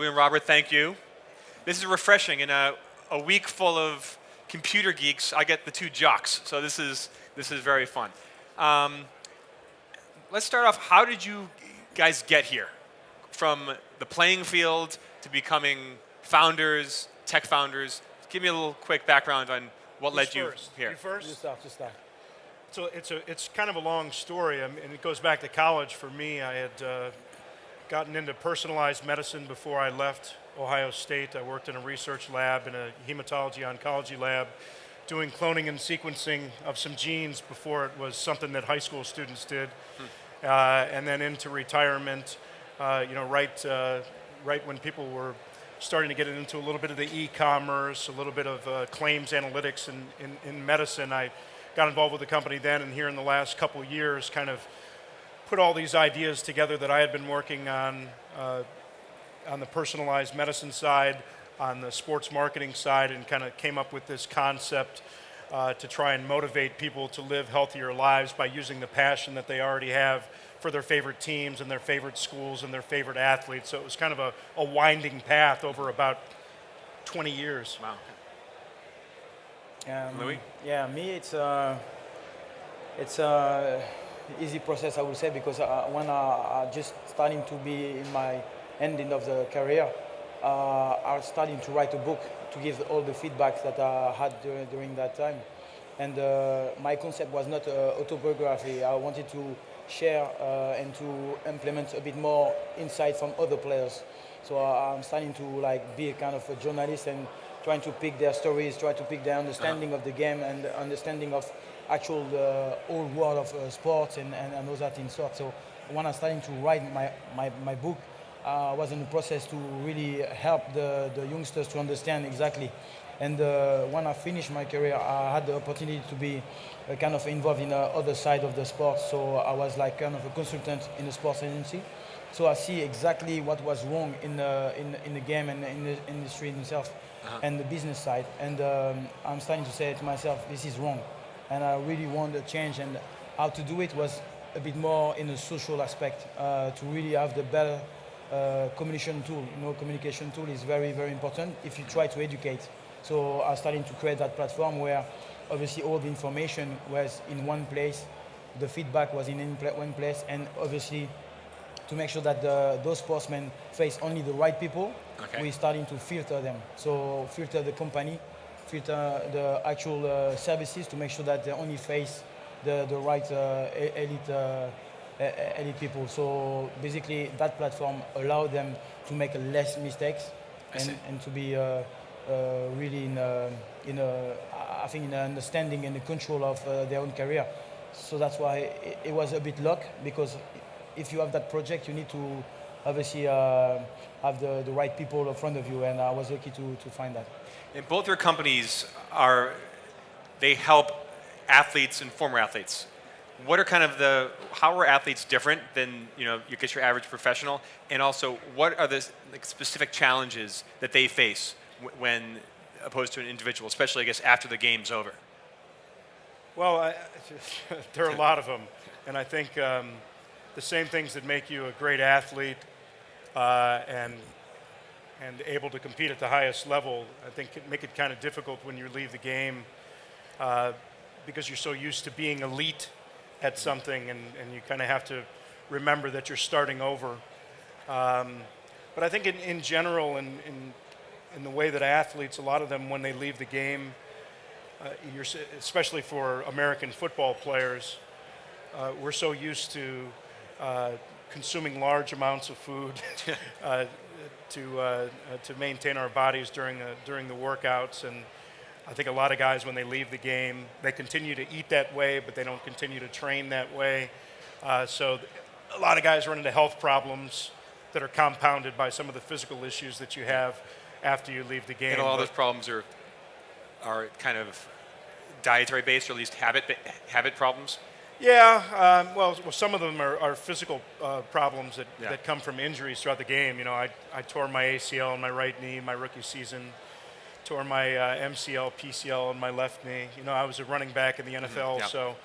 Louis and Robert, thank you. This is refreshing. In a week full of computer geeks, I get the two jocks. So this is very fun. Let's start off. How did you guys get here? From the playing field to becoming founders, tech founders. Give me a little quick background on what led you here. You first? You start. So it's kind of a long story, and it goes back to college for me. I had gotten into personalized medicine before I left Ohio State. I worked in a research lab, in a hematology-oncology lab, doing cloning and sequencing of some genes before it was something that high school students did. And then into retirement, right when people were starting to get into a little bit of the e-commerce, a little bit of claims analytics in medicine. I got involved with the company then, and here in the last couple of years kind of put all these ideas together that I had been working on the personalized medicine side, on the sports marketing side, and kind of came up with this concept to try and motivate people to live healthier lives by using the passion that they already have for their favorite teams and their favorite schools and their favorite athletes. So it was kind of a winding path over about 20 years. Wow. Louis? Yeah, me it's easy process, I would say, because when I just starting to be in my ending of the career, I was starting to write a book to give all the feedback that I had during that time. And my concept was not autobiography. I wanted to share and to implement a bit more insight from other players. So I'm starting to be a kind of a journalist and trying to pick their stories, try to pick their understanding of the game and the understanding of actual whole world of sports and all that in sort. So when I started to write my book, I was in the process to really help the youngsters to understand exactly. And when I finished my career, I had the opportunity to be kind of involved in the other side of the sport. So I was like kind of a consultant in the sports agency. So I see exactly what was wrong in the game and in the industry itself and the business side. And I'm starting to say to myself, this is wrong. And I really want a change. And how to do it was a bit more in the social aspect to really have the better communication tool. Communication tool is very, very important if you try to educate. So I was starting to create that platform where obviously all the information was in one place, the feedback was in one place, and obviously to make sure that those sportsmen face only the right people, we're starting to filter them. So filter the company, filter the actual services to make sure that they only face the right elite people. So basically that platform allowed them to make less mistakes and to be really in an understanding and the control of their own career. So that's why it was a bit luck, because if you have that project, you need to obviously have the right people in front of you, and I was lucky to find that. And both your companies they help athletes and former athletes. What are kind of how are athletes different than your average professional, and also what are the specific challenges that they face when opposed to an individual, especially I guess after the game's over? Well, there are a lot of them, and I think the same things that make you a great athlete and able to compete at the highest level, I think make it kind of difficult when you leave the game because you're so used to being elite at something, and you kind of have to remember that you're starting over. But I think in general, in the way that athletes, a lot of them, when they leave the game, especially for American football players, we're so used to consuming large amounts of food to maintain our bodies during the workouts. And I think a lot of guys, when they leave the game, they continue to eat that way, but they don't continue to train that way. So a lot of guys run into health problems that are compounded by some of the physical issues that you have after you leave the game. And a lot of those problems are kind of dietary based, or at least habit problems. Yeah, well, some of them are physical problems that come from injuries throughout the game. I tore my ACL in my right knee my rookie season, tore my MCL, PCL on my left knee. I was a running back in the NFL, so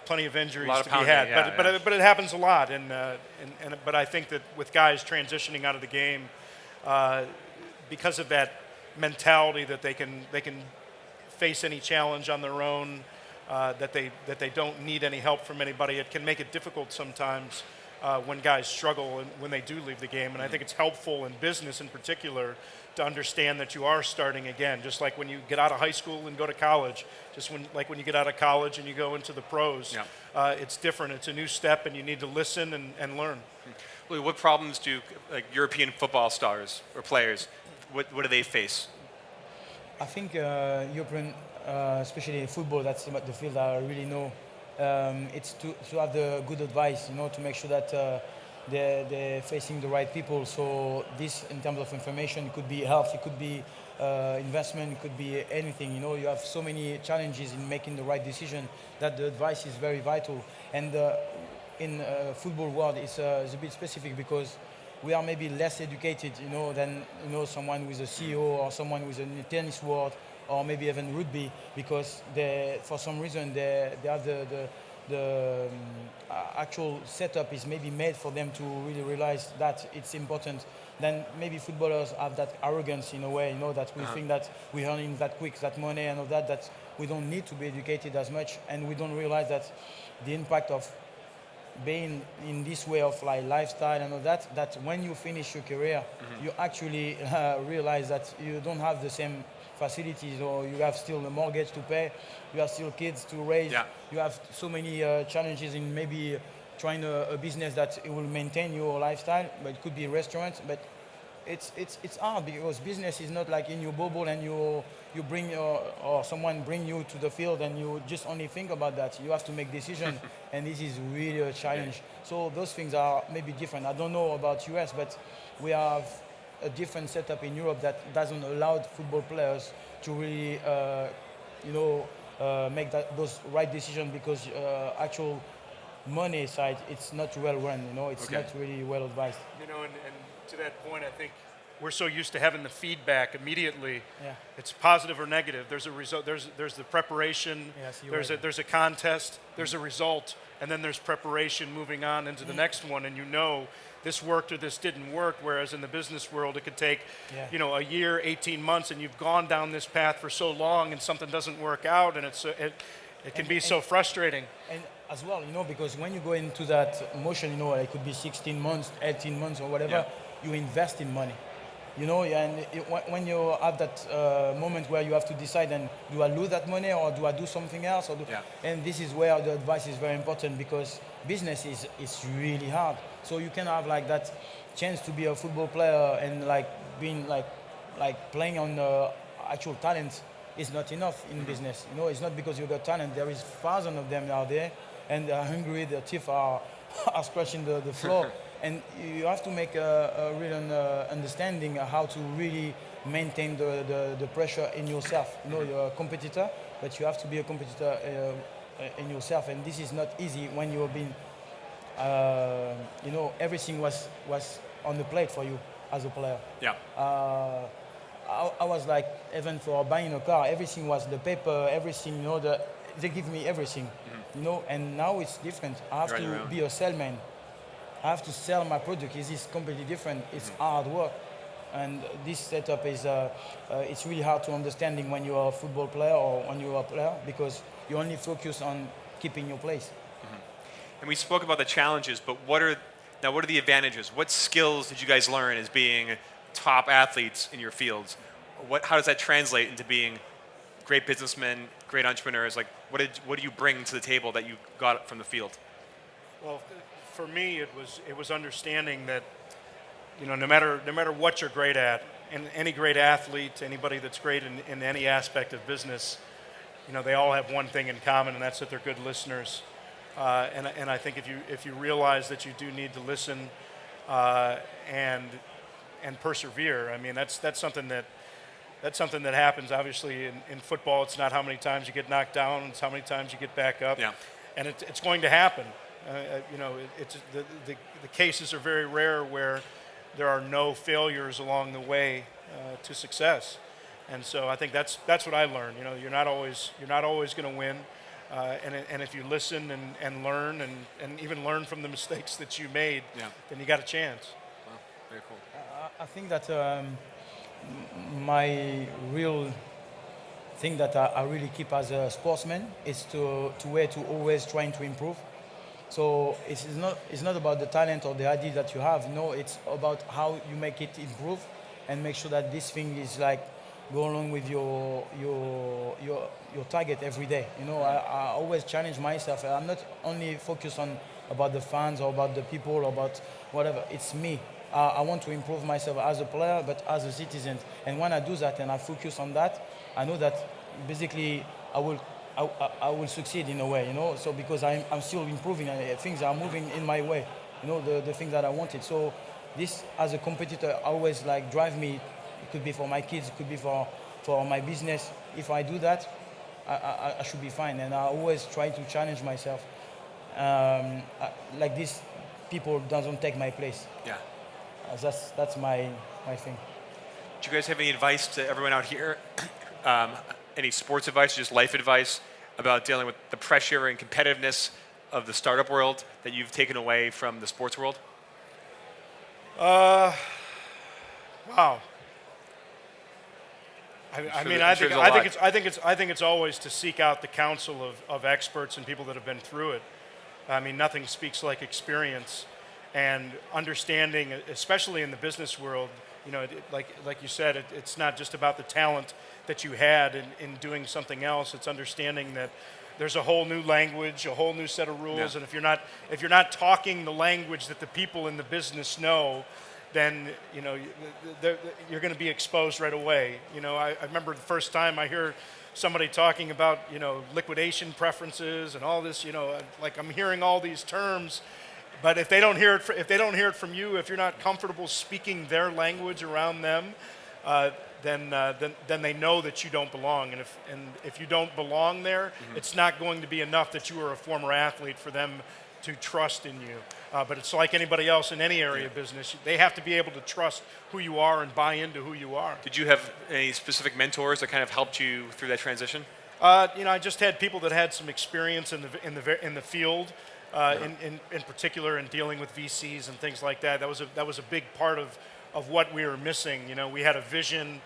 plenty of injuries to be had. But it happens a lot, but I think that with guys transitioning out of the game, because of that mentality that they can face any challenge on their own, that they don't need any help from anybody. It can make it difficult sometimes when guys struggle and when they do leave the game. And I think it's helpful in business in particular to understand that you are starting again, just like when you get out of high school and go to college, like when you get out of college and you go into the pros. Yeah. It's different. It's a new step, and you need to listen and learn. Louis, what problems do European football stars or players, what do they face? I think European, especially in football, that's the field I really know. It's to have the good advice, to make sure that they're facing the right people. So this, in terms of information, it could be health, it could be investment, it could be anything. You have so many challenges in making the right decision that the advice is very vital. And in football world, it's a bit specific because we are maybe less educated, than someone who is a CEO or someone who is in the tennis world or maybe even rugby, because for some reason they have the actual setup is maybe made for them to really realize that it's important. Then maybe footballers have that arrogance in a way, that we think that we're earning that quick, that money and all that we don't need to be educated as much, and we don't realize that the impact of being in this way of lifestyle and all that when you finish your career, you actually realize that you don't have the same facilities, or you have still a mortgage to pay, you have still kids to raise, you have so many challenges in maybe trying a business that it will maintain your lifestyle, but it could be restaurants, but it's hard because business is not like in your bubble and you bring or someone bring you to the field and you just only think about that. You have to make decisions, and this is really a challenge. So those things are maybe different. I don't know about US, but we have a different setup in Europe that doesn't allow football players to really, make those right decisions, because actual money side, it's not well run. It's not really well advised. And to that point, I think we're so used to having the feedback immediately. Yeah. It's positive or negative. There's a result. There's the preparation. Yes, there's a contest. There's a result, and then there's preparation moving on into the next one. And this worked or this didn't work. Whereas in the business world, it could take a year, 18 months, and you've gone down this path for so long, and something doesn't work out, and it can be so frustrating. And as well, because when you go into that motion, it could be 16 months, 18 months, or whatever. You invest in money, and when you have that moment where you have to decide, and do I lose that money or do I do something else? And this is where the advice is very important, because business is really hard. So you can have that chance to be a football player and being playing on actual talent is not enough in business. It's not because you got talent. There is thousands of them out there, and they're hungry. Their teeth are scratching the floor. And you have to make a real understanding how to really maintain the pressure in yourself. You're a competitor, but you have to be a competitor in yourself. And this is not easy when you've been, everything was on the plate for you as a player. Yeah. I was even for buying a car, everything was the paper, everything, they give me everything, and now it's different. I have to be a salesman. I have to sell my product. This is completely different. It's hard work, and this setup is it's really hard to understanding when you are a football player or when you are a player, because you only focus on keeping your place. And we spoke about the challenges, but what are the advantages? What skills did you guys learn as being top athletes in your fields? How does that translate into being great businessmen, great entrepreneurs? What do you bring to the table that you got from the field? Well, for me, it was understanding that, no matter what you're great at, and any great athlete, anybody that's great in any aspect of business, they all have one thing in common, and that's that they're good listeners. And I think if you realize that you do need to listen and persevere, I mean that's something that happens. Obviously, in football, it's not how many times you get knocked down; it's how many times you get back up. Yeah. And it's going to happen. It's the cases are very rare where there are no failures along the way to success. And so I think that's what I learned. You're not always going to win. And if you listen and learn and even learn from the mistakes that you made, then you got a chance. Wow, very cool. I think that my real thing that I really keep as a sportsman is to always trying to improve. So it's not about the talent or the idea that you have. No, it's about how you make it improve and make sure that this thing is like go along with your target every day. You know, I always challenge myself. I'm not only focused on about the fans or about the people or about whatever. It's me. I want to improve myself as a player, but as a citizen. And when I do that and I focus on that, I know that basically I will succeed in a way, you know. So because I'm still improving, and things are moving in my way, you know, the things that I wanted. So this, as a competitor, always like drive me. It could be for my kids, it could be for my business. If I do that, I should be fine. And I always try to challenge myself. Like this, people doesn't take my place. Yeah. That's my thing. Do you guys have any advice to everyone out here? Any sports advice, just life advice about dealing with the pressure and competitiveness of the startup world that you've taken away from the sports world? Wow. I think it's always to seek out the counsel of experts and people that have been through it. I mean, nothing speaks like experience and understanding, especially in the business world. You know, like you said, it's not just about the talent that you had in doing something else. It's understanding that there's a whole new language, a whole new set of rules, Yeah. and if you're not talking the language that the people in the business know, then you know you're going to be exposed right away. You know, I remember the first time I hear somebody talking about liquidation preferences and all this. You know, like I'm hearing all these terms. But if they don't hear it from you, if you're not comfortable speaking their language around them, then they know that you don't belong. And if you don't belong there, it's not going to be enough that you are a former athlete for them to trust in you. But it's like anybody else in any area of business; they have to be able to trust who you are and buy into who you are. Did you have any specific mentors that kind of helped you through that transition? I just had people that had some experience in the field. In particular, in dealing with VCs and things like that, that was a big part of what we were missing. You know, we had a vision,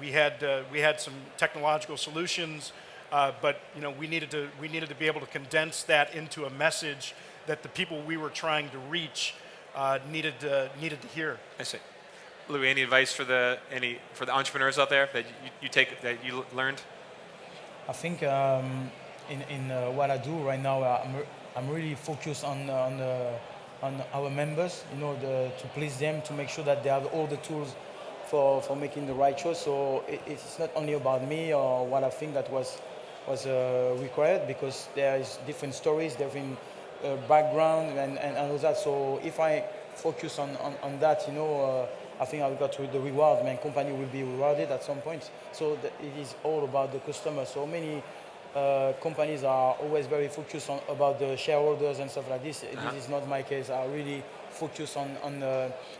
we had some technological solutions, but we needed to be able to condense that into a message that the people we were trying to reach needed to hear. I see. Louis, any advice for the entrepreneurs out there that you learned? I think in what I do right now, I'm really focused on our members, to please them, to make sure that they have all the tools for making the right choice. So it's not only about me or what I think that was required, because there is different stories, different background and all that. So if I focus on that, I think I'll got to the reward. My company will be rewarded at some point. So it is all about the customer. So many companies are always very focused about the shareholders and stuff like this. This is not my case. I really focus on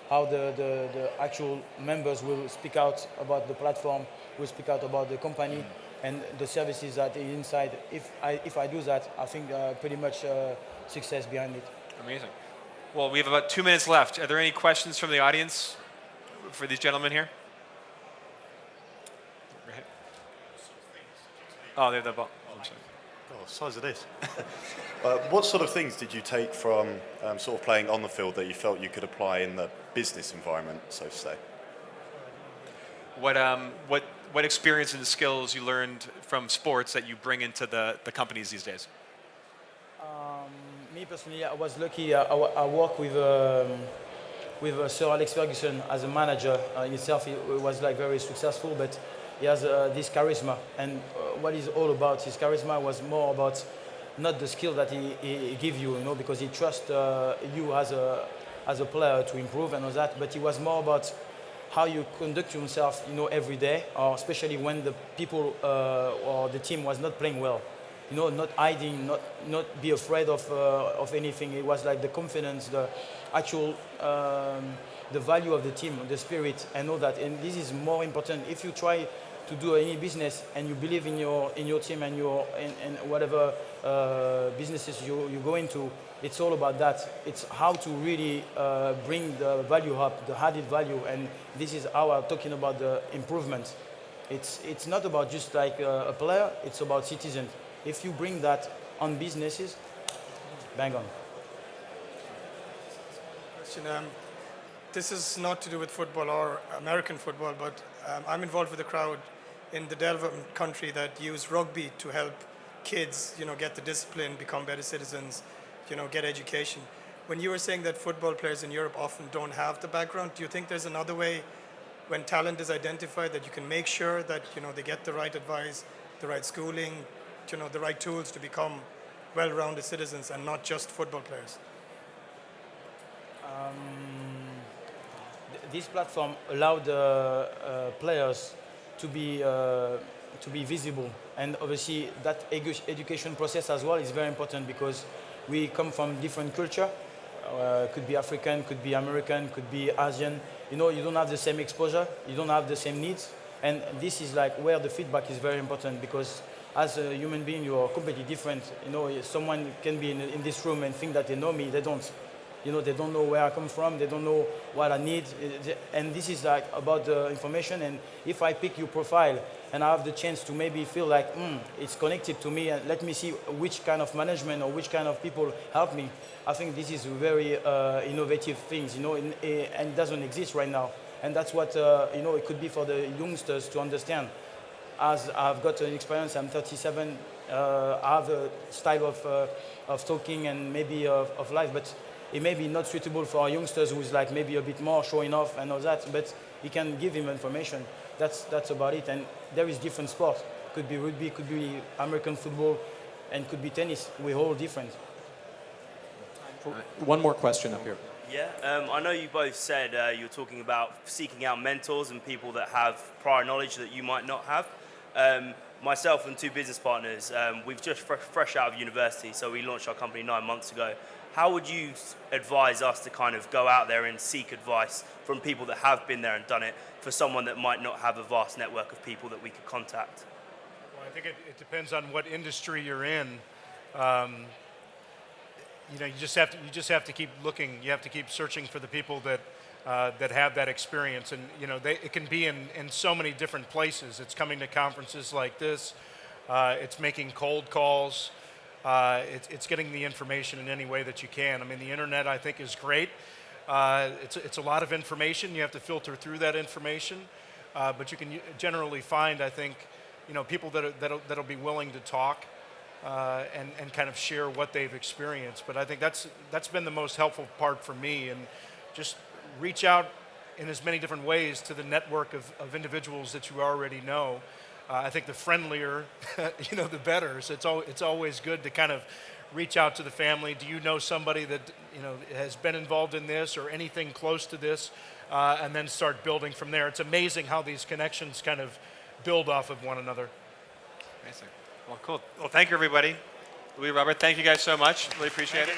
how the actual members will speak out about the platform, will speak out about the company and the services that are inside. If I do that, I think pretty much success behind it. Amazing. Well, we have about 2 minutes left. Are there any questions from the audience for these gentlemen here? Oh, they have the ball. Oh, I'm sorry. Oh, size of this. What sort of things did you take from sort of playing on the field that you felt you could apply in the business environment, so to say? What experience and skills you learned from sports that you bring into the companies these days? Me personally, I was lucky. I work with Sir Alex Ferguson as a manager. Himself, he was like very successful, but he has this charisma. And what he's all about, his charisma was more about not the skill that he give you, because he trusts you as a player to improve and all that. But it was more about how you conduct yourself, every day, or especially when the people or the team was not playing well. Not hiding, not be afraid of anything. It was like the confidence, the actual, the value of the team, the spirit, and all that. And this is more important. If you try to do any business and you believe in your team and in whatever businesses you go into, it's all about that. It's how to really bring the value up, the added value, and this is how I'm talking about the improvement. It's not about just like a player, it's about citizens. If you bring that on businesses, bang on. Question. This is not to do with football or American football, but I'm involved with a crowd in the development country that use rugby to help kids, get the discipline, become better citizens, get education. When you were saying that football players in Europe often don't have the background, do you think there's another way when talent is identified that you can make sure that, they get the right advice, the right schooling, the right tools to become well-rounded citizens and not just football players? This platform allowed players to be visible, and obviously that education process as well is very important because we come from different culture. Could be African, could be American, could be Asian. You don't have the same exposure, you don't have the same needs, and this is like where the feedback is very important because as a human being you are completely different. Someone can be in this room and think that they know me, they don't. They don't know where I come from, they don't know what I need, and this is like about the information. And if I pick your profile and I have the chance to maybe feel like it's connected to me, and let me see which kind of management or which kind of people help me, I think this is very innovative things, and it doesn't exist right now. And that's what it could be for the youngsters to understand. As I've got an experience, I'm 37, I have a style of talking and maybe of life, but it may be not suitable for our youngsters who's like maybe a bit more showing off and all that, but you can give him information. That's about it. And there is different sports. Could be rugby, could be American football, and could be tennis. We're all different. One more question up here. Yeah, I know you both said you were talking about seeking out mentors and people that have prior knowledge that you might not have. Myself and two business partners, we've just fresh out of university, so we launched our company 9 months ago. How would you advise us to kind of go out there and seek advice from people that have been there and done it for someone that might not have a vast network of people that we could contact? Well, I think it depends on what industry you're in. You just have to keep looking. You have to keep searching for the people that have that experience, and it can be in so many different places. It's coming to conferences like this. It's making cold calls. It's getting the information in any way that you can. I mean, the internet, I think, is great. It's a lot of information. You have to filter through that information, but you can generally find, I think, people that'll be willing to talk and kind of share what they've experienced. But I think that's been the most helpful part for me, and just reach out in as many different ways to the network of individuals that you already know. I think the friendlier, the better. So it's always good to kind of reach out to the family. Do you know somebody that has been involved in this or anything close to this, and then start building from there. It's amazing how these connections kind of build off of one another. Amazing. Well, cool. Well, thank you, everybody. Louis, Robert, thank you guys so much. Really appreciate it.